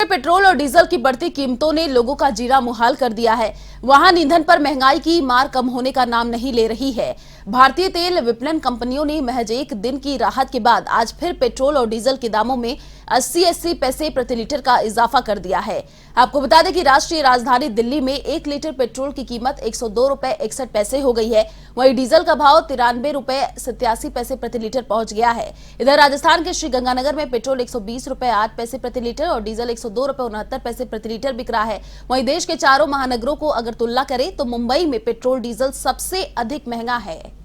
Petrol और diesel की बढ़ती कीमतों ने लोगों का जीना मुहाल कर दिया है। वाहन ईंधन पर महंगाई की मार कम होने का नाम नहीं ले रही है। भारतीय तेल विपणन कंपनियों ने महज एक दिन की राहत के बाद आज फिर पेट्रोल और डीजल के दामों में 80-80 पैसे प्रति लीटर का इजाफा कर दिया है। आपको बता दें कि राष्ट्रीय राजधानी दिल्ली में 1 लीटर पेट्रोल की कीमत 102 रुपए 61 पैसे हो गई है। वहीं डीजल का भाव 93 रुपए 87 पैसे प्रति लीटर पहुंच गया है। इधर राजस्थान के श्रीगंगानगर में पेट्रोल 120 रुपए 8 पैसे प्रति लीटर और डीजल 102 रुपए 69 पैसे प्रति लीटर बिक रहा है। वहीं देश के चारों महानगरों को अगर तुलना करें तो मुंबई में पेट्रोल डीजल सबसे अधिक महंगा है।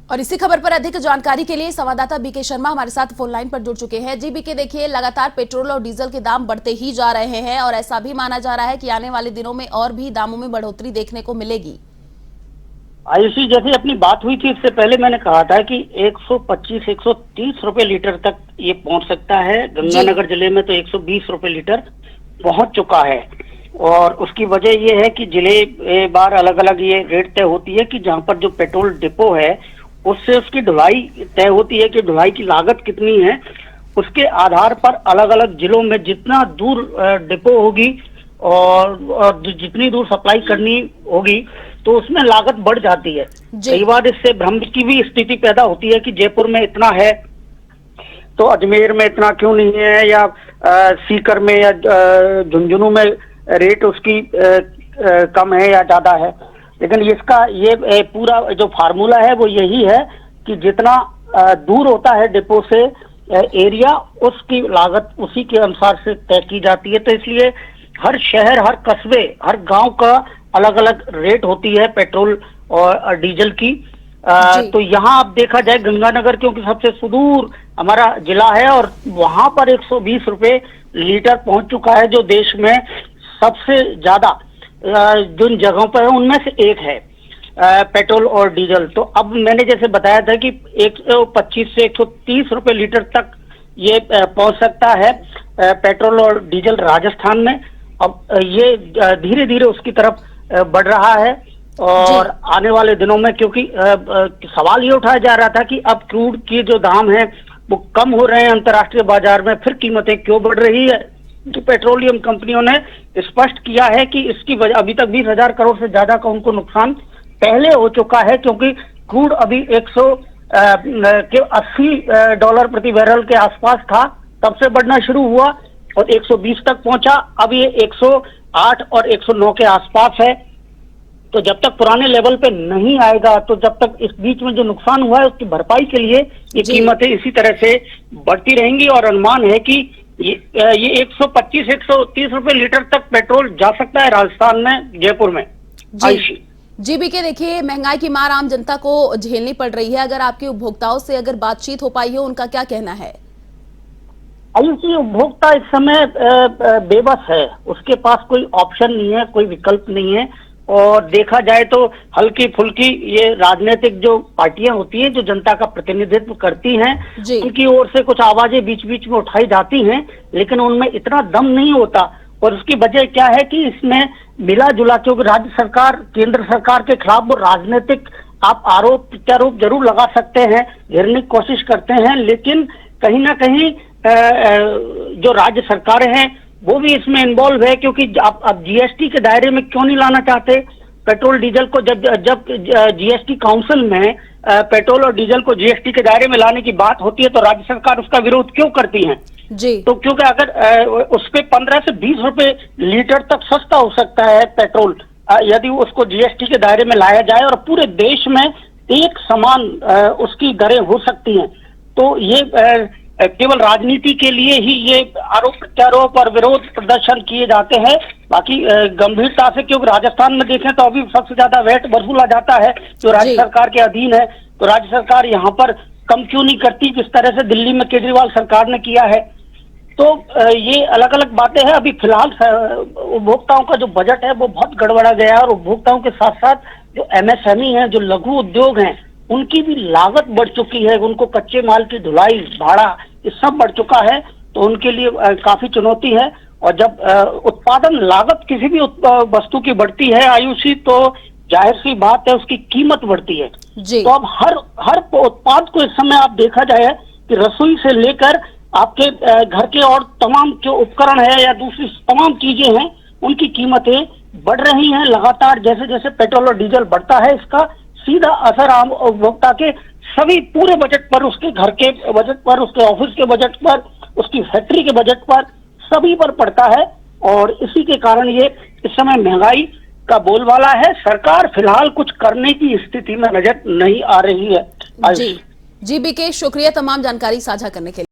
और इसी खबर पर अधिक जानकारी के लिए संवाददाता बीके शर्मा हमारे साथ फोन लाइन पर जुड़ चुके हैं। जी बीके, देखिए लगातार पेट्रोल और डीजल के दाम बढ़ते ही जा रहे हैं और ऐसा भी माना जा रहा है कि आने वाले दिनों में और भी दामों में बढ़ोतरी देखने को मिलेगी। आयुषी, जैसे अपनी बात हुई थी इससे पहले मैंने कहा था कि 125-130 रुपए लीटर तक ये पहुंच सकता है। गंगानगर जिले में तो 120 रुपए लीटर पहुंच चुका है और उसकी वजह ये है कि जिले बार अलग अलग ये रेट तय होती है कि जहां पर जो पेट्रोल डिपो है उससे उसकी ढुलाई तय होती है कि ढुलाई की लागत कितनी है। उसके आधार पर अलग अलग जिलों में जितना दूर डिपो होगी और जितनी दूर सप्लाई करनी होगी तो उसमें लागत बढ़ जाती है। कई बार इससे भ्रम की भी स्थिति पैदा होती है कि जयपुर में इतना है तो अजमेर में इतना क्यों नहीं है, या सीकर में या झुंझुनू में रेट उसकी कम है या ज्यादा है। लेकिन इसका ये पूरा जो फार्मूला है वो यही है कि जितना दूर होता है डिपो से एरिया, उसकी लागत उसी के अनुसार से तय की जाती है। तो इसलिए हर शहर, हर कस्बे, हर गांव का अलग अलग रेट होती है पेट्रोल और डीजल की। तो यहाँ अब देखा जाए गंगानगर क्योंकि सबसे सुदूर हमारा जिला है और वहां पर 120 रुपए लीटर पहुंच चुका है, जो देश में सबसे ज्यादा जिन जगहों पर है उनमें से एक है पेट्रोल और डीजल। तो अब मैंने जैसे बताया था कि 125 से 130 रुपए लीटर तक ये पहुंच सकता है पेट्रोल और डीजल राजस्थान में। अब ये धीरे धीरे उसकी तरफ बढ़ रहा है और आने वाले दिनों में, क्योंकि सवाल ये उठाया जा रहा था कि अब क्रूड की जो दाम है वो कम हो रहे हैं अंतर्राष्ट्रीय बाजार में, फिर कीमतें क्यों बढ़ रही है। तो पेट्रोलियम कंपनियों ने स्पष्ट किया है कि इसकी वजह अभी तक 20,000 करोड़ से ज्यादा का उनको नुकसान पहले हो चुका है, क्योंकि क्रूड अभी 180 डॉलर प्रति बैरल के आसपास था, तब से बढ़ना शुरू हुआ और 120 तक पहुंचा। अब ये 108 और 109 के आसपास है। तो जब तक पुराने लेवल पे नहीं आएगा, तो जब तक इस बीच में जो नुकसान हुआ है उसकी भरपाई के लिए ये कीमतें इसी तरह से बढ़ती रहेंगी और अनुमान है कि ये 125-130 रुपए लीटर तक पेट्रोल जा सकता है राजस्थान में, जयपुर में। जी बीके, देखिए महंगाई की मार आम जनता को झेलनी पड़ रही है। अगर आपके उपभोक्ताओं से अगर बातचीत हो पाई हो, उनका क्या कहना है? आयुषी, उपभोक्ता इस समय बेबस है, उसके पास कोई ऑप्शन नहीं है, कोई विकल्प नहीं है। और देखा जाए तो हल्की फुल्की ये राजनीतिक जो पार्टियां होती हैं जो जनता का प्रतिनिधित्व करती हैं, उनकी ओर से कुछ आवाजें बीच बीच में उठाई जाती हैं, लेकिन उनमें इतना दम नहीं होता। और उसकी वजह क्या है कि इसमें मिला जुला, क्योंकि राज्य सरकार केंद्र सरकार के खिलाफ वो राजनीतिक आप आरोप प्रत्यारोप जरूर लगा सकते हैं, घेरने की कोशिश करते हैं, लेकिन कहीं ना कहीं जो राज्य सरकारें हैं वो भी इसमें इन्वॉल्व है। क्योंकि आप जीएसटी के दायरे में क्यों नहीं लाना चाहते पेट्रोल डीजल को? जब जीएसटी काउंसिल में पेट्रोल और डीजल को जीएसटी के दायरे में लाने की बात होती है तो राज्य सरकार उसका विरोध क्यों करती है? तो क्योंकि अगर उस पे 15 से 20 रुपए लीटर तक सस्ता हो सकता है पेट्रोल यदि उसको जीएसटी के दायरे में लाया जाए और पूरे देश में एक समान उसकी दरें हो सकती हैं। तो ये केवल राजनीति के लिए ही ये आरोप प्रत्यारोप और विरोध प्रदर्शन किए जाते हैं। बाकी गंभीरता से, क्योंकि राजस्थान में देखें तो अभी सबसे ज्यादा वैट वसूला जाता है जो राज्य सरकार के अधीन है, तो राज्य सरकार यहाँ पर कम क्यों नहीं करती जिस तरह से दिल्ली में केजरीवाल सरकार ने किया है। तो ये अलग अलग बातें हैं। अभी फिलहाल उपभोक्ताओं का जो बजट है वो बहुत गड़बड़ा गया है और उपभोक्ताओं के साथ साथ जो एमएसएमई है, जो लघु उद्योग हैं, उनकी भी लागत बढ़ चुकी है। उनको कच्चे माल की ढुलाई, भाड़ा, ये सब बढ़ चुका है, तो उनके लिए काफी चुनौती है। और जब उत्पादन लागत किसी भी वस्तु की बढ़ती है आयुषी, तो जाहिर सी बात है उसकी कीमत बढ़ती है। जी। तो अब हर उत्पाद को इस समय आप देखा जाए कि रसोई से लेकर आपके घर के और तमाम जो उपकरण है या दूसरी तमाम चीजें हैं, उनकी कीमतें बढ़ रही हैं लगातार। जैसे जैसे पेट्रोल और डीजल बढ़ता है, इसका सीधा असर आम उपभोक्ता के सभी पूरे बजट पर, उसके घर के बजट पर, उसके ऑफिस के बजट पर, उसकी फैक्ट्री के बजट पर, सभी पर पड़ता है। और इसी के कारण ये इस समय महंगाई का बोलबाला है। सरकार फिलहाल कुछ करने की स्थिति में नजर नहीं आ रही है। जी। जी बीके, शुक्रिया तमाम जानकारी साझा करने के लिए।